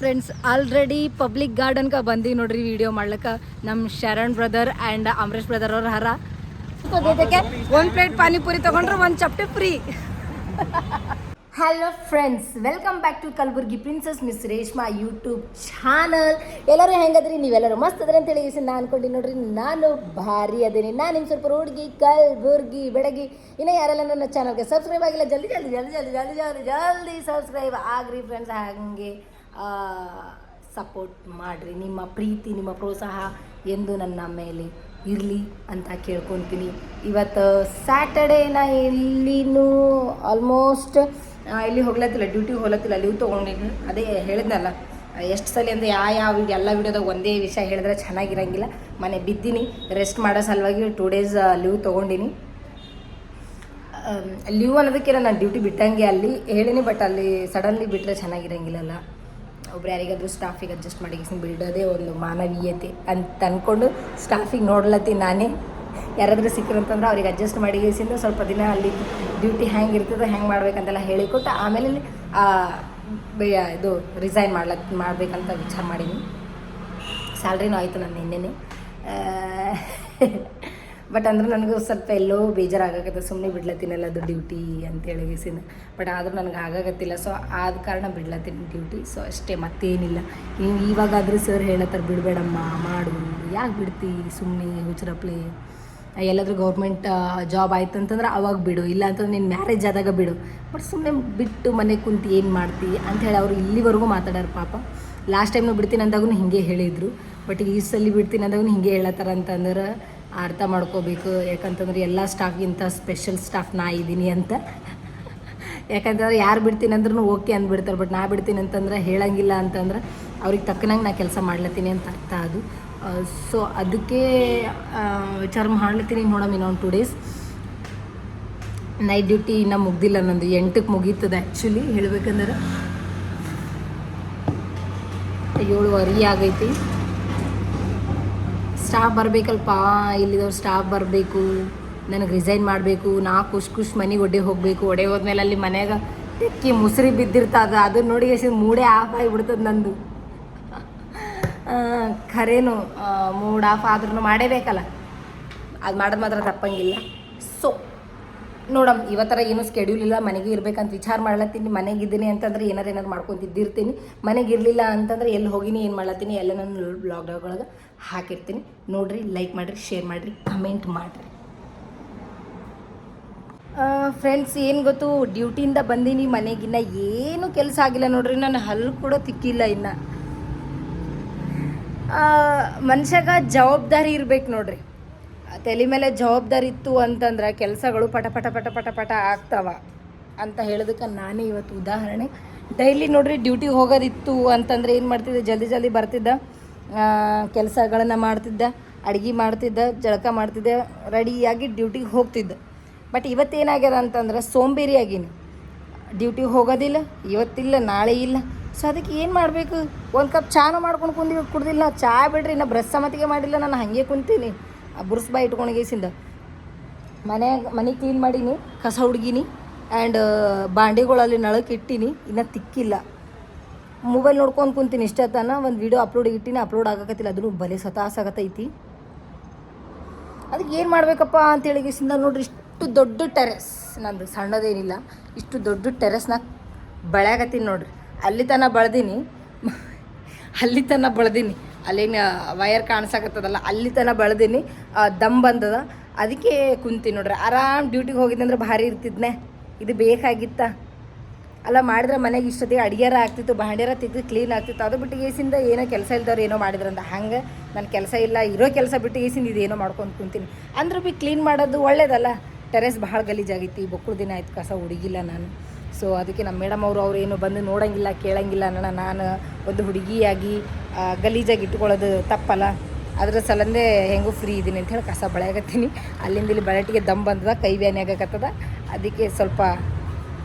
Friends already public ಗಾರ್ಡನ್ಗೆ ಬಂದು ನೋಡ್ರಿ video ಮಾಡ್ಲಿಕ್ಕೆ ನಮ್ಮ Sharan brother and Amaresh brother ಅವ್ರ ಹರ ಒಂದು ಪ್ಲೇಟ್ ಪಾನಿಪುರಿ ತೊಗೊಂಡ್ರೆ ಒಂದು ಚಪ್ಟಿ free. Hello friends, welcome back to Kalaburagi princess miss Reshma YouTube channel. ಎಲ್ಲರೂ ಹೆಂಗದ್ರಿ? ನೀವೆಲ್ಲರೂ ಮಸ್ತ್ ಅದ್ರಿ ಅಂತ ಹೇಳಿ ನಾನು ಅನ್ಕೊಂಡು ನೋಡ್ರಿ, ನಾನು ಭಾರಿ ಅದೇನಿ. ನಾನು ನಿಮ್ಮ ಸ್ವಲ್ಪ ಹುಡುಗಿ ಕಲಬುರ್ಗಿ ಬೆಡಗಿ. ಇನ್ನೂ ಯಾರೆಲ್ಲ ನನ್ನ ಚಾನಲ್ಗೆ ಸಬ್ಸ್ಕ್ರೈಬ್ ಆಗಿಲ್ಲ, ಜಲ್ದಿ ಜಲ್ದಿ ಜಲ್ದಿ ಜಲ್ದಿ ಜಲ್ದಿ ಜಲ್ದಿ ಜಲ್ದಿ ಸಬ್ಸ್ಕ್ರೈಬ್ ಆಗ್ರಿ ಫ್ರೆಂಡ್ಸ್. ಹಾಗೆ ಸಪೋರ್ಟ್ ಮಾಡಿರಿ. ನಿಮ್ಮ ಪ್ರೀತಿ, ನಿಮ್ಮ ಪ್ರೋತ್ಸಾಹ ಎಂದು ನನ್ನ ಮೇಲೆ ಇರಲಿ ಅಂತ ಕೇಳ್ಕೊತೀನಿ. ಇವತ್ತು ಸ್ಯಾಟರ್ಡೇನ ಇಲ್ಲಿನೂ ಆಲ್ಮೋಸ್ಟ್ ಇಲ್ಲಿ ಹೋಗ್ಲತ್ತಿಲ್ಲ, ಡ್ಯೂಟಿಗೆ ಹೋಗ್ಲತ್ತಿಲ್ಲ, ಲೀವ್ ತೊಗೊಂಡಿನಿ. ಅದೇ ಹೇಳಿದ್ನಲ್ಲ ಎಷ್ಟು ಸಲ ಅಂದರೆ ಯಾವ ಎಲ್ಲ ವಿಡಿಯೋದಾಗ ಒಂದೇ ವಿಷಯ ಹೇಳಿದ್ರೆ ಚೆನ್ನಾಗಿರಂಗಿಲ್ಲ. ಮನೆ ಬಿದ್ದೀನಿ, ರೆಸ್ಟ್ ಮಾಡೋ ಸಲುವಾಗಿ 2 days ಲೀವ್ ತೊಗೊಂಡಿನಿ. ಲೀವ್ ಅನ್ನೋದಕ್ಕಿಂತ ನಾನು ಡ್ಯೂಟಿ ಬಿಟ್ಟಂಗೆ ಅಲ್ಲಿ ಹೇಳಿನಿ, ಬಟ್ ಅಲ್ಲಿ ಸಡನ್ಲಿ ಬಿಟ್ಟರೆ ಚೆನ್ನಾಗಿರಂಗಿಲ್ಲಲ್ಲ. ಒಬ್ರು ಯಾರಿಗಾದ್ರೂ ಸ್ಟಾಫಿಗೆ ಅಡ್ಜಸ್ಟ್ ಮಾಡಿ ಬಿಡೋದೇ ಒಂದು ಮಾನವೀಯತೆ ಅಂತ ಅಂದ್ಕೊಂಡು ಸ್ಟಾಫಿಗೆ ನೋಡ್ಲತ್ತೀನಿ ನಾನೇ. ಯಾರಾದರೂ ಸಿಕ್ಕರಂತಂದ್ರೆ ಅವ್ರಿಗೆ ಅಡ್ಜಸ್ಟ್ ಮಾಡಿ ಸ್ವಲ್ಪ ದಿನ ಅಲ್ಲಿ ಡ್ಯೂಟಿ ಹೆಂಗೆ ಇರ್ತದೆ, ಹೆಂಗೆ ಮಾಡ್ಬೇಕಂತೆಲ್ಲ ಹೇಳಿಕೊಟ್ಟು ಆಮೇಲೆ ಇದು ರಿಸೈನ್ ಮಾಡಬೇಕಂತ ವಿಚಾರ ಮಾಡೀನಿ. ಸ್ಯಾಲ್ರಿನೂ ಆಯಿತು ನನ್ನ ನಿನ್ನೆನೇ. ಬಟ್ ಅಂದ್ರೆ ನನಗೂ ಸ್ವಲ್ಪ ಎಲ್ಲೋ ಬೇಜಾರಾಗತ್ತೆ, ಸುಮ್ಮನೆ ಬಿಡ್ಲತ್ತೀನಲ್ಲ ಅದು ಡ್ಯೂಟಿ ಅಂತೇಳಿ ಬಟ್ ಆದರೂ ನನಗೆ ಆಗಾಗತ್ತಿಲ್ಲ. ಸೊ ಆದ ಕಾರಣ ಬಿಡ್ಲತ್ತೀನಿ ಡ್ಯೂಟಿ. ಸೊ ಅಷ್ಟೇ, ಮತ್ತೇನಿಲ್ಲ. ನೀವು ಇವಾಗಾದರೂ ಸರ್ ಹೇಳತ್ತಾರೆ ಬಿಡಬೇಡಮ್ಮ ಮಾಡು, ಯಾಕೆ ಬಿಡ್ತಿ ಸುಮ್ಮನೆ ಹುಚ್ಚರಪ್ಲೆ, ಎಲ್ಲಾದರೂ ಗೌರ್ಮೆಂಟ್ ಜಾಬ್ ಆಯ್ತು ಅಂತಂದ್ರೆ ಅವಾಗ ಬಿಡು, ಇಲ್ಲ ಅಂತಂದ್ರೆ ನೀನು ಮ್ಯಾರೇಜ್ ಆದಾಗ ಬಿಡು. ಬಟ್ ಸುಮ್ಮನೆ ಬಿಟ್ಟು ಮನೆಗೆ ಕುಂತು ಏನು ಮಾಡ್ತಿ ಅಂಥೇಳಿ ಅವರು ಇಲ್ಲಿವರೆಗೂ ಮಾತಾಡೋರು ಪಾಪ. ಲಾಸ್ಟ್ ಟೈಮ್ನು ಬಿಡ್ತೀನಿ ಅಂದಾಗೂ ಹಿಂಗೆ ಹೇಳಿದರು, ಬಟ್ ಈ ಸಲ ಬಿಡ್ತೀನಿ ಅಂದಾಗೂ ಹಿಂಗೆ ಹೇಳತ್ತಾರ ಅಂತಂದ್ರೆ ಅರ್ಥ ಮಾಡ್ಕೋಬೇಕು. ಯಾಕಂತಂದ್ರೆ ಎಲ್ಲ ಸ್ಟಾಫ್ಗಿಂತ ಸ್ಪೆಷಲ್ ಸ್ಟಾಫ್ ನಾ ಇದ್ದೀನಿ ಅಂತ. ಯಾಕಂತಂದ್ರೆ ಯಾರು ಬಿಡ್ತೀನಿ ಅಂದ್ರೂ ಓಕೆ ಅಂದ್ಬಿಡ್ತಾರೆ, ಬಟ್ ನಾ ಬಿಡ್ತೀನಿ ಅಂತಂದ್ರೆ ಹೇಳಂಗಿಲ್ಲ ಅಂತಂದ್ರೆ ಅವ್ರಿಗೆ ತಕ್ಕನಂಗೆ ನಾ ಕೆಲಸ ಮಾಡ್ಲತ್ತೀನಿ ಅಂತ ಅರ್ಥ ಅದು. ಸೊ ಅದಕ್ಕೆ ವಿಚಾರ ಮಾಡ್ಲತ್ತೀನಿ. ನೋಡಮ್ಮ ಇನ್ನೊಂದು 2 days ನೈಟ್ ಡ್ಯೂಟಿ ಇನ್ನೂ ಮುಗ್ದಿಲ್ಲ ನಂದು. 8ಕ್ಕೆ ಮುಗೀತದೆ ಆ್ಯಕ್ಚುಲಿ ಹೇಳ್ಬೇಕಂದ್ರೆ. 7:15 ಆಗೈತಿ. ಸ್ಟಾಫ್ ಬರಬೇಕಲ್ಪ, ಇಲ್ಲಿದವ್ರು ಸ್ಟಾಫ್ ಬರಬೇಕು, ನನಗೆ ರಿಸೈನ್ ಮಾಡಬೇಕು. ನಾ ಖುಷ್ ಮನೆಗೆ ಹೋಗಬೇಕು. ಹೋದ್ಮೇಲೆ ಅಲ್ಲಿ ಮನೆಯಾಗ ತೆಕ್ಕಿ ಮುಸ್ರಿ ಬಿದ್ದಿರ್ತದ, ಅದನ್ನ ನೋಡಿ ಮೂಡೇ ಆಫ್ ಆಗಿಬಿಡ್ತದೆ ನಂದು. ಖರೇನು ಮೂಡ್ ಆಫ್ ಆದ್ರೂ ಮಾಡೇಬೇಕಲ್ಲ, ಅದು ಮಾಡೋದು ಮಾತ್ರ ತಪ್ಪಂಗಿಲ್ಲ. ಸೊ ನೋಡಮ್ಮ, ಇವತ್ತರ ಏನೂ ಸ್ಕೆಡ್ಯೂಲ್ ಇಲ್ಲ, ಮನೆಗೆ ಇರ್ಬೇಕಂತ ವಿಚಾರ ಮಾಡ್ಲತ್ತೀನಿ. ಮನೆಗಿದ್ದೀನಿ ಅಂತಂದ್ರೆ ಏನಾರು ಮಾಡ್ಕೊತಿದ್ದಿರ್ತೀನಿ. ಮನೆಗೆ ಇರಲಿಲ್ಲ ಅಂತಂದ್ರೆ ಎಲ್ಲಿ ಹೋಗಿನಿ, ಏನು ಮಾಡ್ಲತ್ತೀನಿ ಎಲ್ಲ ನಾನು ಬ್ಲಾಗ್ಗಳೊಳಗೆ ಹಾಕಿರ್ತೀನಿ. ನೋಡಿರಿ, ಲೈಕ್ ಮಾಡಿರಿ, ಶೇರ್ ಮಾಡಿರಿ, ಕಮೆಂಟ್ ಮಾಡಿರಿ. ಫ್ರೆಂಡ್ಸ್, ಏನು ಗೊತ್ತು, ಡ್ಯೂಟಿಯಿಂದ ಬಂದೀನಿ, ಮನೆಗಿನ್ನ ಏನೂ ಕೆಲಸ ಆಗಿಲ್ಲ ನೋಡ್ರಿ. ನಾನು ಹಲ್ಲು ಕೂಡ ತಿಕ್ಕಿಲ್ಲ ಇನ್ನು. ಮನುಷ್ಯಾಗ ಜವಾಬ್ದಾರಿ ಇರ್ಬೇಕು ನೋಡ್ರಿ. ತಲೆ ಮೇಲೆ ಜವಾಬ್ದಾರಿ ಇತ್ತು ಅಂತಂದ್ರೆ ಕೆಲಸಗಳು ಪಟ ಪಟ ಪಟ ಪಟ ಪಟ ಆಗ್ತಾವ ಅಂತ ಹೇಳೋದಕ್ಕೆ ನಾನೇ ಇವತ್ತು ಉದಾಹರಣೆ. ಡೈಲಿ ನೋಡ್ರಿ ಡ್ಯೂಟಿಗೆ ಹೋಗೋದಿತ್ತು ಅಂತಂದರೆ ಏನು ಮಾಡ್ತಿದ್ದೆ, ಜಲ್ದಿ ಜಲ್ದಿ ಬರ್ತಿದ್ದ, ಕೆಲಸಗಳನ್ನು ಮಾಡ್ತಿದ್ದ, ಅಡುಗೆ ಮಾಡ್ತಿದ್ದ, ಜಳಕ ಮಾಡ್ತಿದ್ದೆ, ರೆಡಿಯಾಗಿ ಡ್ಯೂಟಿಗೆ ಹೋಗ್ತಿದ್ದೆ. ಬಟ್ ಇವತ್ತೇನಾಗ್ಯದ ಅಂತಂದ್ರೆ ಸೋಂಬೇರಿ ಆಗೀನಿ. ಡ್ಯೂಟಿಗೆ ಹೋಗೋದಿಲ್ಲ, ಇವತ್ತಿಲ್ಲ, ನಾಳೆ ಇಲ್ಲ. ಸೊ ಅದಕ್ಕೆ ಏನು ಮಾಡಬೇಕು, ಒಂದು ಕಪ್ ಚಾನು ಮಾಡ್ಕೊಂಡು ಕುಡ್ದಿಲ್ಲ. ಚಾ ಬಿಡ್ರಿ, ನಾ ಬ್ರಷ್ ಸಮತಿಗೆ ಮಾಡಿಲ್ಲ, ನಾನು ಹಾಗೆ ಕುಂತೀನಿ ಬುರ್ಸ್ ಬಾಯಿ ಇಟ್ಕೊಂಡೇಸಿಂದ. ಮನೆ ಕ್ಲೀನ್ ಮಾಡೀನಿ, ಕಸ ಹುಡುಗಿನಿ, ಆ್ಯಂಡ್ ಬಾಂಡೆಗಳಲ್ಲಿ ನಳಕ್ಕೆ ಇಟ್ಟೀನಿ, ಇನ್ನೂ ತಿಕ್ಕಿಲ್ಲ. ಮೊಬೈಲ್ ನೋಡ್ಕೊಂಡು ಕುಂತೀನಿ ಇಷ್ಟತನ. ಒಂದು ವೀಡಿಯೋ ಅಪ್ಲೋಡ್ ಅಪ್ಲೋಡ್ ಆಗಕತ್ತಿಲ್ಲ, ಅದನ್ನು ಬಲೆ ಸತಾಸಾಗತೈತಿ. ಅದಕ್ಕೆ ಏನು ಮಾಡಬೇಕಪ್ಪ ಅಂತೇಳಿಗಿಸಿಂದ ನೋಡ್ರಿ, ಇಷ್ಟು ದೊಡ್ಡ ಟೆರೆಸ್ ನಂದು, ಸಣ್ಣದೇನಿಲ್ಲ, ಇಷ್ಟು ದೊಡ್ಡ ಟೆರೆಸ್ನಾಗ ಬೆಳೆಯಾಗತ್ತೀನಿ ನೋಡ್ರಿ. ಅಲ್ಲಿ ತನಕ ಬೆಳೆದೀನಿ, ಅಲ್ಲಿನ ವಯರ್ ಕಾಣಿಸಾಕತ್ತದಲ್ಲ, ಅಲ್ಲಿ ತನಕ ಬೆಳೆದೀನಿ. ದಮ್ ಬಂದದ, ಅದಕ್ಕೆ ಕುಂತೀನಿ ನೋಡ್ರಿ. ಆರಾಮ್ ಡ್ಯೂಟಿಗೆ ಹೋಗಿದ್ದೆ ಅಂದ್ರೆ ಭಾರಿ ಇರ್ತಿದ್ನೆ. ಇದು ಬೇಕಾಗಿತ್ತ ಅಲ್ಲ, ಮಾಡಿದ್ರೆ ಮನೆಗೆ ಇಷ್ಟೊತ್ತಿಗೆ ಅಡುಗೆರ ಆಗ್ತಿತ್ತು, ಬಾಂಡ್ಯಾರ ತಿದ್ದು ಕ್ಲೀನ್ ಆಗ್ತಿತ್ತು. ಅದು ಬಿಟ್ಟು ಗೇಸಿಂದ ಏನೋ ಕೆಲಸ ಇಲ್ದವ್ರು ಏನೋ ಮಾಡಿದ್ರಂತ ಹಂಗೆ ನನ್ನ ಕೆಲಸ ಇಲ್ಲ, ಇರೋ ಕೆಲಸ ಬಿಟ್ಟು ಗೇಸಿಂದ ಇದೇನೋ ಮಾಡ್ಕೊಂಡು ಕುಂತೀನಿ. ಅಂದ್ರೂ ಭೀ ಕ್ಲೀನ್ ಮಾಡೋದು ಒಳ್ಳೇದಲ್ಲ. ಟೆರೆಸ್ ಭಾಳ ಗಲೀಜಾಗೈತಿ, ಬೊಕ್ಕಳು ದಿನ ಆಯ್ತು ಕಸ ಹುಡುಗಿಲ್ಲ ನಾನು. ಸೊ ಅದಕ್ಕೆ ನಮ್ಮ ಮೇಡಮ್ ಅವ್ರು ಏನು ಬಂದು ನೋಡೋಂಗಿಲ್ಲ, ಕೇಳೋಂಗಿಲ್ಲ. ನಾನು ಒಂದು ಹುಡುಗಿಯಾಗಿ ಗಲೀಜಾಗಿ ಇಟ್ಕೊಳ್ಳೋದು ತಪ್ಪಲ್ಲ. ಅದ್ರ ಸಲಂದೇ ಹೆಂಗೂ ಫ್ರೀ ಇದ್ದೀನಿ ಅಂತ ಹೇಳಿ ಕಸ ಬೆಳೆಯಾಗತ್ತೀನಿ. ಅಲ್ಲಿಂದ ಇಲ್ಲಿ ಬೆಳಟಿಗೆ ದಮ್ ಬಂದದ, ಕೈ ಬ್ಯಾನೆ ಆಗಕತ್ತದ. ಅದಕ್ಕೆ ಸ್ವಲ್ಪ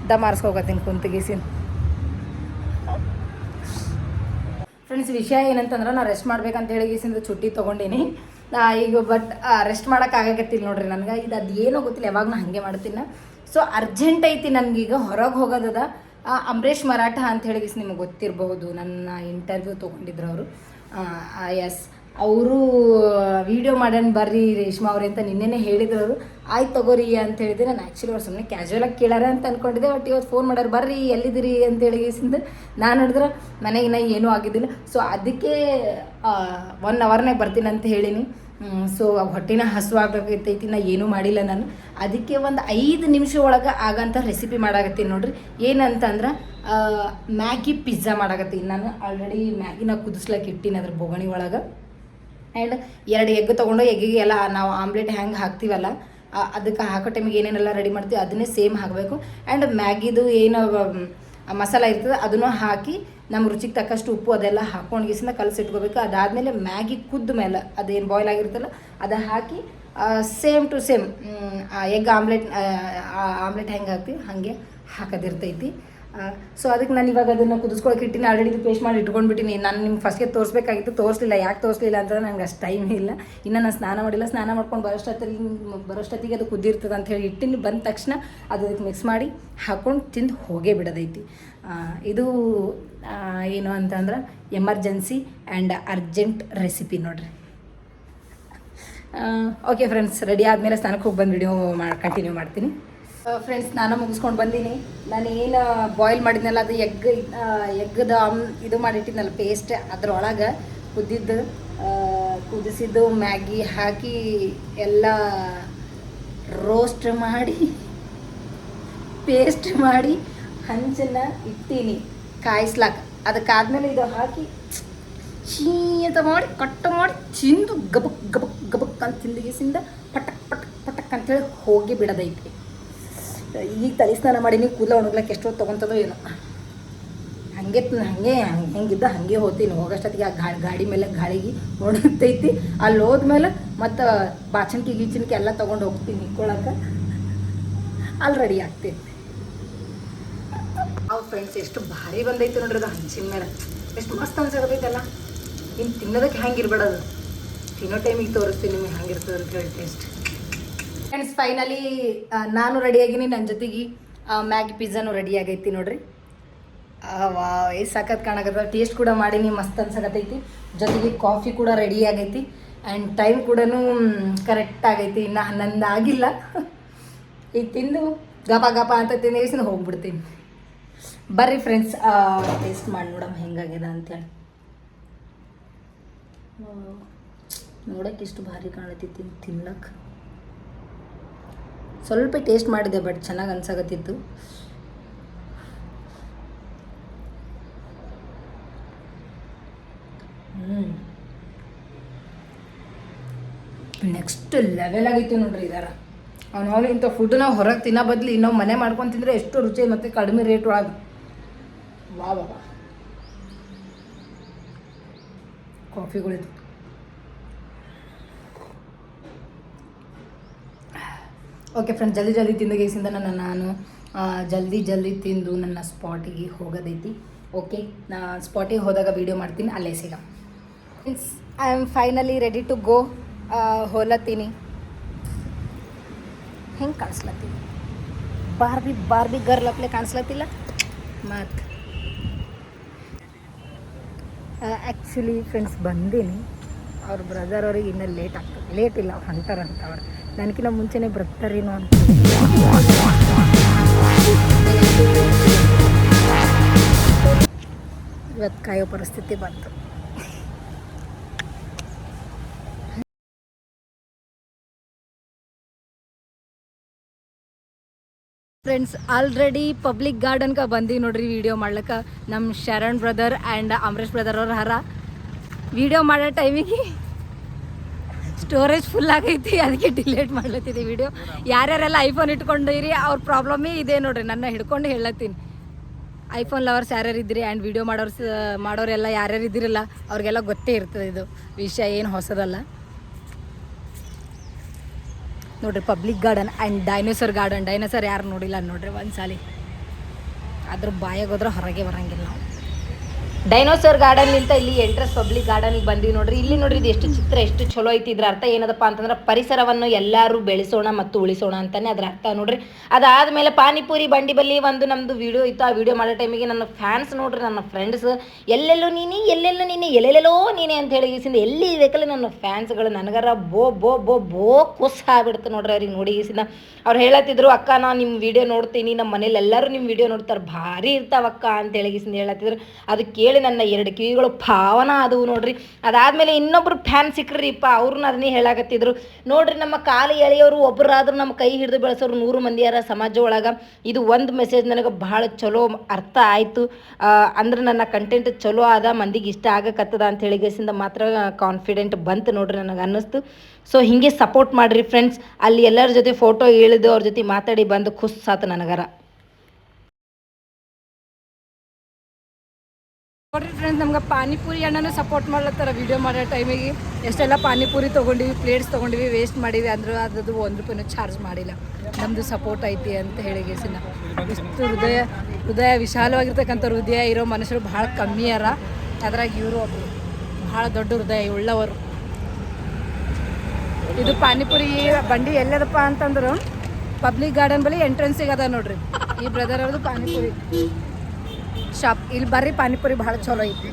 ದಮ್ ಆರಿಸ್ಕೋಗತ್ತೀನಿ ಕುಂತಗೀಸಿನ. ಫ್ರೆಂಡ್ಸ್, ವಿಷಯ ಏನಂತಂದ್ರೆ ನಾನು ರೆಸ್ಟ್ ಮಾಡ್ಬೇಕಂತ ಹೇಳಿ ಗೀಸಿಂದ ಚುಟ್ಟಿ ತೊಗೊಂಡಿನಿ ಈಗ. ಬಟ್ ರೆಸ್ಟ್ ಮಾಡೋಕ್ಕಾಗತ್ತಿಲ್ಲ ನೋಡ್ರಿ ನನಗೆ. ಇದು ಅದು ಏನೋ ಗೊತ್ತಿಲ್ಲ, ಯಾವಾಗ ನಾನು ಹಾಗೆ ಮಾಡ್ತೀನಿ. ಸೊ ಅರ್ಜೆಂಟ್ ಐತಿ ನನಗೀಗ, ಹೊರಗೆ ಹೋಗೋದದ. ಅಂಬರೀಷ್ ಮರಾಠ ಅಂತ ಹೇಳಿ ನಿಮಗೆ ಗೊತ್ತಿರಬಹುದು, ನನ್ನ ಇಂಟರ್ವ್ಯೂ ತೊಗೊಂಡಿದ್ರು ಅವರು. ಎಸ್, ಅವರು ವಿಡಿಯೋ ಮಾಡೋಣ ಬರ್ರಿ ರೇಷ್ಮಾ ಅವ್ರೆ ಅಂತ ನಿನ್ನೆನೇ ಹೇಳಿದ್ರು ಅವರು. ಆಯ್ತು ತಗೋರಿ ಅಂತ ಹೇಳಿದೆ. ನಾನು ಆ್ಯಕ್ಚುಲಿ ಅವ್ರು ಸುಮ್ಮನೆ ಕ್ಯಾಶುವಲಾಗಿ ಕೇಳಾರ ಅಂತ ಅಂದ್ಕೊಂಡಿದ್ದೆ. ಬಟ್ ಇವತ್ತು ಫೋನ್ ಮಾಡ್ಯಾರ, ಬರ್ರಿ ಎಲ್ಲಿದ್ದೀರಿ ಅಂತೇಳಿ ನಾನು ನೋಡಿದ್ರೆ ಮನೆಗಿನ್ನ ಏನೂ ಆಗಿದ್ದಿಲ್ಲ. ಸೊ ಅದಕ್ಕೆ 1 ಅವರ್ನಾಗ ಬರ್ತೀನಿ ಅಂತ ಹೇಳೀನಿ. ಸೊ ಹೊಟ್ಟೆನ ಹಸುವಾಗತೈತಿ, ನಾ ಏನೂ ಮಾಡಿಲ್ಲ ನಾನು. ಅದಕ್ಕೆ ಒಂದು 5 ನಿಮಿಷ ಒಳಗೆ ಆಗಂತ ರೆಸಿಪಿ ಮಾಡಾಕತ್ತೀನಿ ನೋಡ್ರಿ. ಏನಂತಂದ್ರೆ ಮ್ಯಾಗಿ ಪಿಜ್ಜಾ ಮಾಡಾಕತ್ತೀನಿ ನಾನು. ಆಲ್ರೆಡಿ ಮ್ಯಾಗಿನ ಕುದಿಸ್ಲಕ್ಕೆ ಇಟ್ಟಿನಿ ಅದ್ರ ಬೊಗಣಿ ಒಳಗೆ. ಆ್ಯಂಡ್ 2 ಎಗ್ ತೊಗೊಂಡು ಎಗ್ಗಿಗೆ ಎಲ್ಲ ನಾವು ಆಮ್ಲೆಟ್ ಹೆಂಗೆ ಹಾಕ್ತೀವಲ್ಲ ಅದಕ್ಕೆ ಹಾಕೋ ಟೈಮಿಗೆ ಏನೇನೆಲ್ಲ ರೆಡಿ ಮಾಡ್ತೀವಿ ಅದನ್ನೇ ಸೇಮ್ ಹಾಕಬೇಕು. ಆ್ಯಂಡ್ ಮ್ಯಾಗಿದು ಏನು ಮಸಾಲ ಇರ್ತದೆ ಅದನ್ನು ಹಾಕಿ ನಮ್ಮ ರುಚಿಗೆ ತಕ್ಕಷ್ಟು ಉಪ್ಪು ಅದೆಲ್ಲ ಹಾಕ್ಕೊಂಡು ಕಲಸಿಟ್ಕೋಬೇಕು. ಅದಾದಮೇಲೆ ಮ್ಯಾಗಿ ಕುದ್ದ ಮೇಲೆ ಅದೇನು ಬಾಯ್ಲ್ ಆಗಿರುತ್ತಲ್ಲ ಅದು ಹಾಕಿ same to same egg omelette ಹೆಂಗೆ ಹಾಕ್ತೀವಿ ಹಾಗೆ ಹಾಕೋದಿರ್ತೈತಿ. ಸೊ ಅದಕ್ಕೆ ನಾನು ಇವಾಗ ಅದನ್ನು ಕುದಿಸ್ಕೊಳಕ್ಕೆ ಇಟ್ಟಿನಿ. ಆಲ್ರೆಡಿ ಇದು ಪೇಸ್ಟ್ ಮಾಡಿ ಇಟ್ಕೊಂಡ್ಬಿಟ್ಟಿನಿ. ನಾನು ನಿಮ್ಗೆ ಫಸ್ಟ್ಗೆ ತೋರಿಸ್ಬೇಕಾಗಿತ್ತು, ತೋರಿಸಲಿಲ್ಲ. ಯಾಕೆ ತೋರಿಸಲಿಲ್ಲ ಅಂತಂದ್ರೆ ನನಗೆ ಅಷ್ಟು ಟೈಮ್ ಇಲ್ಲ. ಇನ್ನು ನಾನು ಸ್ನಾನ ಮಾಡಿಲ್ಲ. ಸ್ನಾನ ಮಾಡ್ಕೊಂಡು ಬರೋಷ್ಟೊತ್ತಿಗೆ ಅದು ಕುದ್ದಿರ್ತದೆ ಅಂತ ಹೇಳಿ ಇಟ್ಟಿನಿ. ಬಂದ ತಕ್ಷಣ ಅದಕ್ಕೆ ಮಿಕ್ಸ್ ಮಾಡಿ ಹಾಕ್ಕೊಂಡು ತಿಂದು ಹೋಗೇ ಬಿಡೋದೈತಿ. ಇದು ಏನು ಅಂತಂದ್ರೆ ಎಮರ್ಜೆನ್ಸಿ ಆ್ಯಂಡ್ ಅರ್ಜೆಂಟ್ ರೆಸಿಪಿ ನೋಡ್ರಿ. ಓಕೆ ಫ್ರೆಂಡ್ಸ್, ರೆಡಿ ಆದಮೇಲೆ ಸ್ನಾನಕ್ಕೆ ಹೋಗಿ ಬಂದು ವಿಡಿಯೋ ಕಂಟಿನ್ಯೂ ಮಾಡ್ತೀನಿ. ಫ್ರೆಂಡ್ಸ್, ನಾನು ಮುಗಿಸ್ಕೊಂಡು ಬಂದೀನಿ. ನಾನು ಏನು ಬಾಯ್ಲ್ ಮಾಡಿದ್ನಲ್ಲ ಅದು ಎಗ್ಗದ ಇದು ಮಾಡಿಟ್ಟಿದ್ನಲ್ಲ ಪೇಸ್ಟ್, ಅದರೊಳಗೆ ಕುದಿಸಿದ್ದು ಮ್ಯಾಗಿ ಹಾಕಿ ಎಲ್ಲ ರೋಸ್ಟ್ ಮಾಡಿ ಪೇಸ್ಟ್ ಮಾಡಿ ಹಂಚನ್ನು ಇಟ್ಟೀನಿ ಕಾಯಿಸ್ಲಾಕ. ಅದಕ್ಕಾದ್ಮೇಲೆ ಇದು ಹಾಕಿ ಶೀತ ಮಾಡಿ ಕಟ್ ಮಾಡಿ ತಿಂದು ಗಬಕ್ ಗಬಕ್ ಗಬಕ್ ಅಂತ ತಿಂದಿಗಿಸಿಂದ ಪಟಕ್ ಪಟಕ್ ಪಟಕ್ ಅಂತೇಳಿ ಹೋಗಿ ಬಿಡೋದೈತಿ. ಈಗ ತಲೆ ಸ್ನಾನ ಮಾಡಿ ನೀವು ಕೂದಲ ಒಣಗ್ಲಕ್ಕೆ ಎಷ್ಟೊತ್ತು ತೊಗೊತದೋ ಏನೋ. ಹೆಂಗಿದ್ದ ಹಾಗೆ ಹೋಗ್ತೀನಿ. ಹೋಗೋಷ್ಟೊತ್ತಿಗೆ ಆ ಗಾಡಿ ಮೇಲೆ ಗಾಳಿಗೆ ಒಣಗ್ತೈತಿ. ಅಲ್ಲಿ ಹೋದ್ಮೇಲೆ ಮತ್ತು ಬಾಚಣಿಕೆ ಎಲ್ಲ ತೊಗೊಂಡು ಹೋಗ್ತೀನಿ ಇಟ್ಕೊಳಕ್ಕೆ. ಅಲ್ಲಿ ರೆಡಿ ಆಗ್ತೀನಿ. ಫ್ರೆಂಡ್ಸ್, ಎಷ್ಟು ಭಾರಿ ಬಂದೈತೆ ನೋಡ್ರಿ ಅದು ಹಂಚಿನ ಮೇಲೆ. ಎಷ್ಟು ಮಸ್ತ್ ಅನ್ಸಕತ್ತೈತಲ್ಲ. ಇನ್ನು ತಿನ್ನೋದಕ್ಕೆ ಹೆಂಗಿರ್ಬೇಡದು, ತಿನ್ನೋ ಟೈಮಿಗೆ ತೋರಿಸ್ತೀನಿ ನಿಮಗೆ ಹೆಂಗಿರ್ತದೆ ಅಂತ ಹೇಳಿ ಟೇಸ್ಟ್. ಫ್ರೆಂಡ್ಸ್, ಫೈನಲಿ ನಾನು ರೆಡಿಯಾಗಿನಿ. ನನ್ನ ಜೊತೆಗೆ ಮ್ಯಾಗಿ ಪಿಜ್ಜಾನು ರೆಡಿ ಆಗೈತಿ ನೋಡ್ರಿ. ವಾ, ಎಷ್ಟು ಸಖತ್ ಕಾಣಕತ್ತ. ಟೇಸ್ಟ್ ಕೂಡ ಮಾಡೀನಿ, ಮಸ್ತ್ ಅನ್ಸಕತ್ತೈತಿ. ಜೊತೆಗೆ ಕಾಫಿ ಕೂಡ ರೆಡಿ ಆಗೈತಿ. ಆ್ಯಂಡ್ ಟೈಮ್ ಕೂಡ ಕರೆಕ್ಟ್ ಆಗೈತಿ. ಇನ್ನು 11 ಆಗಿಲ್ಲ. ಈಗ ತಿಂದು ಗಪ ಗಪ ಅಂತ ತಿಂದ ಹೋಗ್ಬಿಡ್ತೀನಿ. ಬರ್ರಿ ಫ್ರೆಂಡ್ಸ್, ಟೇಸ್ಟ್ ಮಾಡಿ ನೋಡಮ್ಮ ಹೆಂಗಾಗ್ಯದ ಅಂತೇಳಿ. ನೋಡೋಕೆ ಎಷ್ಟು ಭಾರಿ ಕಾಣತೈತಿ ತಿನ್ಲಕ್ಕೆ. ಸ್ವಲ್ಪ ಟೇಸ್ಟ್ ಮಾಡಿದೆ, ಬಟ್ ಚೆನ್ನಾಗಿ ಅನ್ಸಾಕತ್ತಿತ್ತು. ನೆಕ್ಸ್ಟ್ ಲೆವೆಲ್ ಆಗೈತಿ ನೋಡ್ರಿ ಇದರ. ಅವ್ನು ಇಂಥ ಫುಡ್ ನಾವು ಹೊರಗೆ ತಿನ್ನೋ ಬದಲು ನಾವು ಮನೆ ಮಾಡ್ಕೊಂಡು ತಿಂದರೆ ಎಷ್ಟು ರುಚಿ ಮತ್ತು ಕಡಿಮೆ ರೇಟ್ ಒಳಗೆ. ವಾ ಬಾಬಾ, ಕಾಫಿಗಳಿತ್ತು. ಓಕೆ ಫ್ರೆಂಡ್ಸ್, ಜಲ್ದಿ ತಿಂದ ನಾನು ಜಲ್ದಿ ತಿಂದು ನನ್ನ ಸ್ಪಾಟಿಗೆ ಹೋಗೋದೈತಿ. ಓಕೆ, ನಾ ಸ್ಪಾಟಿಗೆ ಹೋದಾಗ ವೀಡಿಯೋ ಮಾಡ್ತೀನಿ, ಅಲ್ಲೇ ಸಿಗ. Means I am finally ready to go. ಹೋಲತ್ತೀನಿ. ಹೆಂಗೆ ಕಾಣಿಸ್ಲತ್ತೀನಿ? ಬಾರ್ಬಿ ಗರ್ಲ್ ಅಪ್ಲೆ ಕಾಣಿಸ್ಲತ್ತಿಲ್ಲ. ಮತ್ತು ಆ್ಯಕ್ಚುಲಿ ಫ್ರೆಂಡ್ಸ್ ಬಂದೀನಿ. ಅವ್ರ ಬ್ರದರ್ ಅವ್ರಿಗೆ ಇನ್ನೂ ಲೇಟ್ ಆಗ್ತದೆ. ಲೇಟ್ ಇಲ್ಲ, ಹೊಂಟಾರಂತ ಅವ್ರು. ನನಗಿನ್ನ ಮುಂಚೆನೇ ಬರ್ತಾರೇನೋ ಅಂತ. ಇವತ್ತು ಕಾಯೋ ಪರಿಸ್ಥಿತಿ ಬಂತು. ಫ್ರೆಂಡ್ಸ್, ಆಲ್ರೆಡಿ ಪಬ್ಲಿಕ್ ಗಾರ್ಡನ್ಗೆ ಬಂದೀವಿ ನೋಡ್ರಿ ವಿಡಿಯೋ ಮಾಡ್ಲಿಕ್ಕೆ. ನಮ್ಮ Sharan brother and Amaresh brother ಅವ್ರ ಹರ ವಿಡಿಯೋ ಮಾಡೋ ಟೈಮಿಗೆ ಸ್ಟೋರೇಜ್ ಫುಲ್ ಆಗೈತಿ. ಅದಕ್ಕೆ ಡಿಲೇಟ್ ಮಾಡ್ಲತ್ತಿದ್ದೆ ವಿಡಿಯೋ. ಯಾರ್ಯಾರೆಲ್ಲ ಐಫೋನ್ ಇಟ್ಕೊಂಡಿರಿ ಅವ್ರ ಪ್ರಾಬ್ಲಮ್ಮೇ ಇದೆ ನೋಡ್ರಿ. ನನ್ನ ಹಿಡ್ಕೊಂಡು ಹೇಳತ್ತೀನಿ. ಐಫೋನ್ ಲವರ್ಸ್ ಯಾರ್ಯಾರು ಇದ್ರಿ ಆ್ಯಂಡ್ ವಿಡಿಯೋ ಮಾಡೋರೆಲ್ಲ ಯಾರ್ಯಾರು ಇದ್ದಿರಲ್ಲ ಅವ್ರಿಗೆಲ್ಲ ಗೊತ್ತೇ ಇರ್ತದೆ ಇದು ವಿಷಯ, ಏನು ಹೊಸದಲ್ಲ ನೋಡ್ರಿ. Public garden and dinosaur garden. Dinosaur ಯಾರು ನೋಡಿಲ್ಲ ನೋಡ್ರಿ ಒಂದ್ಸಾಲಿ. ಅದ್ರ ಬಾಯಾಗ ಹೋದ್ರೆ ಹೊರಗೆ ಬರಂಗಿಲ್ಲ ನಾವು. ಡೈನೋಸರ್ ಗಾರ್ಡನ್ ನಿಂತ ಇಲ್ಲಿ ಎಂಟ್ರೆನ್ಸ್ ಪಬ್ಲಿಕ್ ಗಾರ್ಡನ್ಗೆ ಬಂದಿವಿ ನೋಡ್ರಿ. ಇಲ್ಲಿ ನೋಡ್ರಿ ಇದು ಎಷ್ಟು ಚಿತ್ರ ಎಷ್ಟು ಚಲೋ ಐತಿ. ಇದ್ರ ಅರ್ಥ ಏನದಪ್ಪ ಅಂತಂದ್ರೆ ಪರಿಸರವನ್ನು ಎಲ್ಲರೂ ಬೆಳೆಸೋಣ ಮತ್ತು ಉಳಿಸೋಣ ಅಂತಾನೆ ಅದ್ರ ಅರ್ಥ ನೋಡ್ರಿ. ಅದಾದ್ಮೇಲೆ ಪಾನಿಪುರಿ ಬಂಡಿ ಬಲ್ಲಿ ಒಂದು ನಮ್ದು ವಿಡಿಯೋ ಇತ್ತು. ಆ ವಿಡಿಯೋ ಮಾಡೋ ಟೈಮಿಗೆ ನನ್ನ ಫ್ಯಾನ್ಸ್ ನೋಡ್ರಿ, ನನ್ನ ಫ್ರೆಂಡ್ಸ್ ಎಲ್ಲೆಲ್ಲೋ ನೀನೆ ಎಲ್ಲೆಲ್ಲೆಲ್ಲೋ ನೀನೆ ಅಂತ ಹೇಳಿ ಗೀಸಿಂದ ಎಲ್ಲಿ ಬೇಕಲ್ಲ ನನ್ನ ಫ್ಯಾನ್ಸ್ಗಳು ನನಗರ ಬೋ ಬೋ ಬೋ ಬೋ ಕುಸ್ ಆಗ್ಬಿಡ್ತು ನೋಡ್ರಿ. ಅವ್ರಿಗೆ ನೋಡಿ ಗೀಸಿಂದ ಅವ್ರು ಹೇಳತ್ತಿದ್ರು, ಅಕ್ಕ ನಾನು ನಿಮ್ಮ ವಿಡಿಯೋ ನೋಡ್ತೀನಿ, ನಮ್ಮ ಮನೇಲಿ ಎಲ್ಲರೂ ನಿಮ್ಮ ವಿಡಿಯೋ ನೋಡ್ತಾರೆ, ಭಾರಿ ಇರ್ತಾವಕ್ಕ ಅಂತ ಹೇಳಿ ಗೀಸಿಂದ ಹೇಳತ್ತಿದ್ರು. ಅದು ಕೇಳಿ ನನ್ನ 2 ಕಿವಿಗಳು ಭಾವನ ಆದವು ನೋಡ್ರಿ. ಅದಾದ್ಮೇಲೆ ಇನ್ನೊಬ್ರು ಫ್ಯಾನ್ ಸಿಕ್ಕ್ರಿಪ್ಪ, ಅವ್ರನ್ನ ಅದನ್ನೇ ಹೇಳಾಕತ್ತಿದ್ರು ನೋಡ್ರಿ. ನಮ್ಮ ಕಾಲು ಎಳೆಯೋರು ಒಬ್ಬರಾದ್ರೂ ನಮ್ಮ ಕೈ ಹಿಡಿದು ಬೆಳೆಸೋರು 100 ಮಂದಿಯಾರ ಸಮಾಜ ಒಳಗೆ. ಇದು ಒಂದು ಮೆಸೇಜ್ ನನಗೆ ಭಾಳ ಚಲೋ ಅರ್ಥ ಆಯಿತು. ಅಂದ್ರೆ ನನ್ನ ಕಂಟೆಂಟ್ ಚಲೋ ಆದ, ಮಂದಿಗೆ ಇಷ್ಟ ಆಗಕತ್ತದ ಅಂತ ಹೇಳಿಗೆಸಿಂದ ಮಾತ್ರ ಕಾನ್ಫಿಡೆಂಟ್ ಬಂತು ನೋಡ್ರಿ, ನನಗೆ ಅನ್ನಿಸ್ತು. ಸೊ ಹೀಗೆ ಸಪೋರ್ಟ್ ಮಾಡಿರಿ ಫ್ರೆಂಡ್ಸ್. ಅಲ್ಲಿ ಎಲ್ಲರ ಜೊತೆ ಫೋಟೋ ಇಳಿದು ಅವ್ರ ಜೊತೆ ಮಾತಾಡಿ ಬಂದು ಖುಷ್ ಆತು ನನಗರ. ನೋಡ್ರಿ ಫ್ರೆಂಡ್ಸ್, ನಮ್ಗೆ ಪಾನಿಪುರಿ ಅಣ್ಣನೂ ಸಪೋರ್ಟ್ ಮಾಡ್ಲತ್ತಾರ ವಿಡಿಯೋ ಮಾಡೋ ಟೈಮಿಗೆ. ಎಷ್ಟೆಲ್ಲ ಪಾನಿಪುರಿ ತೊಗೊಂಡಿವಿ, ಪ್ಲೇಟ್ಸ್ ತೊಗೊಂಡಿವಿ, ವೇಸ್ಟ್ ಮಾಡಿವಿ, ಅಂದ್ರೆ ಅದು 1 ರೂಪಾಯಿನೂ ಚಾರ್ಜ್ ಮಾಡಿಲ್ಲ. ನಮ್ಮದು ಸಪೋರ್ಟ್ ಐತಿ ಅಂತ ಹೇಳಿಗೆಸಿನ ಇಷ್ಟು ಹೃದಯ ವಿಶಾಲವಾಗಿರ್ತಕ್ಕಂಥ ಹೃದಯ ಇರೋ ಮನುಷ್ಯರು ಭಾಳ ಕಮ್ಮಿ ಅರ. ಅದ್ರಾಗ ಇವರು ಒಬ್ಬರು ಭಾಳ ದೊಡ್ಡ ಹೃದಯ ಉಳ್ಳವರು. ಇದು ಪಾನಿಪುರಿ ಬಂಡಿ ಎಲ್ಲದಪ್ಪ ಅಂತಂದ್ರು ಪಬ್ಲಿಕ್ ಗಾರ್ಡನ್ ಬಳಿ ಎಂಟ್ರೆನ್ಸಿಗೆ ಅದ ನೋಡ್ರಿ. ಈ ಬ್ರದರ್ ಅವ್ರದ್ದು ಪಾನಿಪುರಿ ಶಾಪ್. ಇಲ್ಲಿ ಬರ್ರಿ, ಪಾನಿಪುರಿ ಭಾಳ ಚಲೋ ಐತಿ.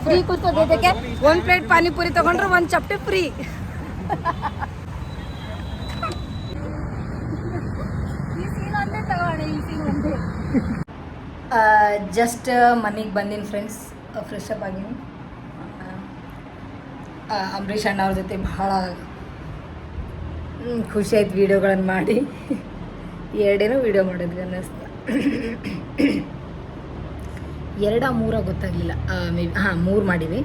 ಫ್ರೀ ಕೂತ್ಕೋದಕ್ಕೆ 1 ಪ್ಲೇಟ್ ಪಾನಿಪುರಿ ತಗೊಂಡ್ರೆ 1 ಚಪ್ಪಟೆ ಫ್ರೀ. ಜಸ್ಟ್ ಮನೆಗೆ ಬಂದೀನಿ ಫ್ರೆಂಡ್ಸ್, ಫ್ರೆಶ್ ಅಪ್ ಆಗೀನಿ. ಅಂಬರೀಷ್ ಅಣ್ಣ ಅವ್ರ ಜೊತೆ ಭಾಳ ಖುಷಿ ಆಯ್ತು ವೀಡಿಯೋಗಳನ್ನು ಮಾಡಿ. 2 ವೀಡಿಯೋ ಮಾಡಿದ್ವಿ ಅನ್ನಿಸ್ತು, 2-3 ಗೊತ್ತಾಗಲಿಲ್ಲ, ಮೇ ಬಿ 3 ಮಾಡೀವಿ.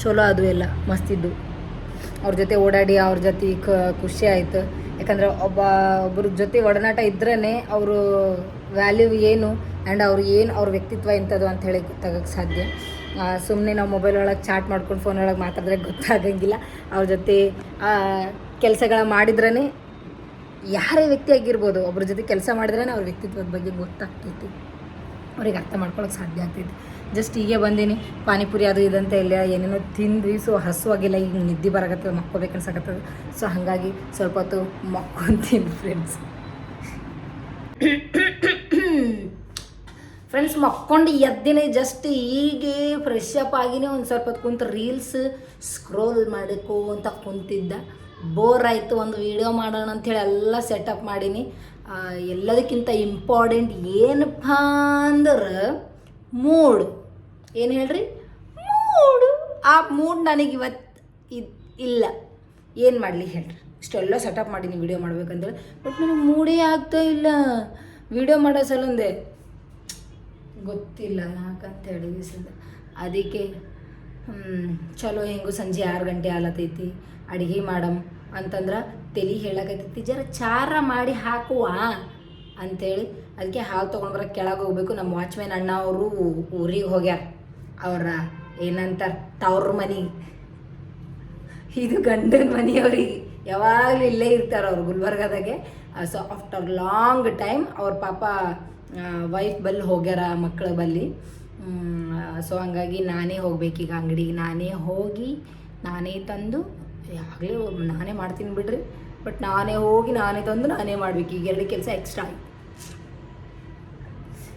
ಚಲೋ ಅದು ಎಲ್ಲ ಮಸ್ತಿದ್ದು. ಅವ್ರ ಜೊತೆ ಓಡಾಡಿ ಅವ್ರ ಜೊತೆ ಖುಷಿ ಆಯಿತು. ಯಾಕಂದ್ರೆ ಒಬ್ಬರ ಜೊತೆ ಒಡನಾಟ ಇದ್ರೇ ಅವರು ವ್ಯಾಲ್ಯೂ ಏನು ಆ್ಯಂಡ್ ಅವ್ರ ವ್ಯಕ್ತಿತ್ವ ಎಂಥದ್ದು ಅಂತ ಹೇಳಿ ಗೊತ್ತಾಗಕ್ಕೆ ಸಾಧ್ಯ. ಸುಮ್ಮನೆ ನಾವು ಮೊಬೈಲ್ ಒಳಗೆ ಚಾಟ್ ಮಾಡ್ಕೊಂಡು ಫೋನ್ ಒಳಗೆ ಮಾತಾಡಿದ್ರೆ ಗೊತ್ತಾಗಂಗಿಲ್ಲ. ಅವ್ರ ಜೊತೆ ಕೆಲಸಗಳ ಮಾಡಿದ್ರೇ ಯಾರೇ ವ್ಯಕ್ತಿ ಆಗಿರ್ಬೋದು, ಒಬ್ಬರ ಜೊತೆ ಕೆಲಸ ಮಾಡಿದ್ರೇ ಅವ್ರ ವ್ಯಕ್ತಿತ್ವದ ಬಗ್ಗೆ ಗೊತ್ತಾಗ್ತೈತಿ, ಅವ್ರಿಗೆ ಅರ್ಥ ಮಾಡ್ಕೊಳಕ್ಕೆ ಸಾಧ್ಯ ಆಗ್ತೈತಿ. ಜಸ್ಟ್ ಹೀಗೆ ಬಂದೀನಿ. ಪಾನಿಪುರಿ ಅದು ಇದಂತ ಇಲ್ಲ, ಏನೇನೋ ತಿಂದ್ವಿ. ಸೊ ಹಸುವಾಗಿಲ್ಲ, ಈಗ ನಿದ್ದೆ ಬರಾಕತ್ತದ, ಮಕ್ಕೋಬೇಕು ಅನ್ಸಕತ್ತದ. ಸೊ ಹಾಗಾಗಿ ಸ್ವಲ್ಪ ಹೊತ್ತು ಮಕ್ಕೊಂತೀನಿ ಫ್ರೆಂಡ್ಸ್. ಮಕ್ಕೊಂಡು ಎದ್ದಿನಿ, ಜಸ್ಟ್ ಹೀಗೆ ಫ್ರೆಶ್ ಅಪ್ ಆಗಿನೇ ಒಂದು ಸ್ವಲ್ಪ ಹೊತ್ತು ಕುಂತು ರೀಲ್ಸ್ ಸ್ಕ್ರೋಲ್ ಮಾಡಬೇಕು ಅಂತ ಕುಂತಿದ್ದ. ಬೋರ್ ಆಯಿತು, ಒಂದು ವೀಡಿಯೋ ಮಾಡೋಣ ಅಂಥೇಳಿ ಎಲ್ಲ ಸೆಟಪ್ ಮಾಡೀನಿ. ಎಲ್ಲದಕ್ಕಿಂತ ಇಂಪಾರ್ಟೆಂಟ್ ಏನಪ್ಪ ಅಂದ್ರೆ ಮೂಡ್. ಏನು ಹೇಳ್ರಿ, ಮೂಡು. ಆ ಮೂಡ್ ನನಗೆ ಇವತ್ತು ಇಲ್ಲ. ಏನು ಮಾಡಲಿ ಹೇಳ್ರಿ, ಇಷ್ಟೆಲ್ಲ ಸೆಟಪ್ ಮಾಡೀನಿ ವೀಡಿಯೋ ಮಾಡ್ಬೇಕಂತೇಳಿ. ಬಟ್ ನನಗೆ ಮೂಡೇ ಆಗ್ತಾ ಇಲ್ಲ ವೀಡಿಯೋ ಮಾಡೋ ಸಲಂದೆ, ಗೊತ್ತಿಲ್ಲ ಯಾಕಂತೇಳಿ ಬಿಸಿದ. ಅದಕ್ಕೆ ಚಲೋ ಹೆಂಗೂ ಸಂಜೆ 6 ಗಂಟೆ ಆಲತೈತಿ, ಅಡುಗೆ ಮಾಡಮ್ ಅಂತಂದ್ರೆ ತಲೆ ಹೇಳಕತ್ತೈತಿ, ಜರ ಚಾರ ಮಾಡಿ ಹಾಕುವ ಅಂಥೇಳಿ. ಅದಕ್ಕೆ ಹಾಲು ತೊಗೊಂಡ್ಬರಕ್ಕೆ ಕೆಳಗೆ ಹೋಗ್ಬೇಕು. ನಮ್ಮ ವಾಚ್ಮ್ಯಾನ್ ಅಣ್ಣ ಅವರು ಊರಿಗೆ ಹೋಗ್ಯಾರ. ಅವ್ರ ಏನಂತಾರೆ ತವ್ರ ಮನೆಗೆ, ಇದು ಗಂಡನ ಮನೆಯವ್ರಿಗೆ ಯಾವಾಗಲೂ ಇಲ್ಲೇ ಇರ್ತಾರೆ ಅವ್ರು ಗುಲ್ಬರ್ಗದಾಗೆ. ಸೊ ಆಫ್ಟರ್ ಲಾಂಗ್ ಟೈಮ್ ಅವ್ರ ಪಾಪ ವೈಫ್ ಬಲ್ಲಿ ಹೋಗ್ಯಾರ, ಮಕ್ಕಳ ಬಲ್ಲಿ. ಸೊ ಹಂಗಾಗಿ ನಾನೇ ಹೋಗ್ಬೇಕೀಗ ಅಂಗಡಿಗೆ. ನಾನೇ ಹೋಗಿ ನಾನೇ ತಂದು, ಆಗಲೇ ನಾನೇ ಮಾಡ್ತೀನಿ ಬಿಡ್ರಿ, ಬಟ್ ನಾನೇ ಹೋಗಿ ನಾನೇ ತಂದು ನಾನೇ ಮಾಡ್ಬೇಕು. ಈಗ 2 ಕೆಲಸ ಎಕ್ಸ್ಟ್ರಾ ಆಯ್ತು.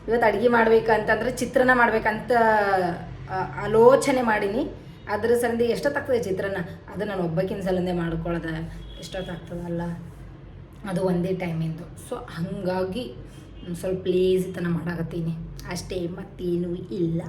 ಇವತ್ತು ಅಡುಗೆ ಮಾಡ್ಬೇಕಂತಂದ್ರೆ ಚಿತ್ರಾನ್ನ ಮಾಡ್ಬೇಕಂತ ಆಲೋಚನೆ ಮಾಡೀನಿ. ಅದ್ರ ಸಂದಿ ಎಷ್ಟೊತ್ತಾಗ್ತದೆ ಚಿತ್ರಾನ್ನ, ಅದು ನಾನು ಒಬ್ಬಕ್ಕಿನ ಸಲಂದೆ ಮಾಡ್ಕೊಳ್ಳೋದ ಎಷ್ಟೊತ್ತಾಗ್ತದಲ್ಲ, ಅದು ಒಂದೇ ಟೈಮಿಂದು. ಸೊ ಹಾಗಾಗಿ ಸ್ವಲ್ಪ ಲೇಜಿತನ ಮಾಡಾಕತ್ತೀನಿ ಅಷ್ಟೇ, ಮತ್ತೇನೂ ಇಲ್ಲ.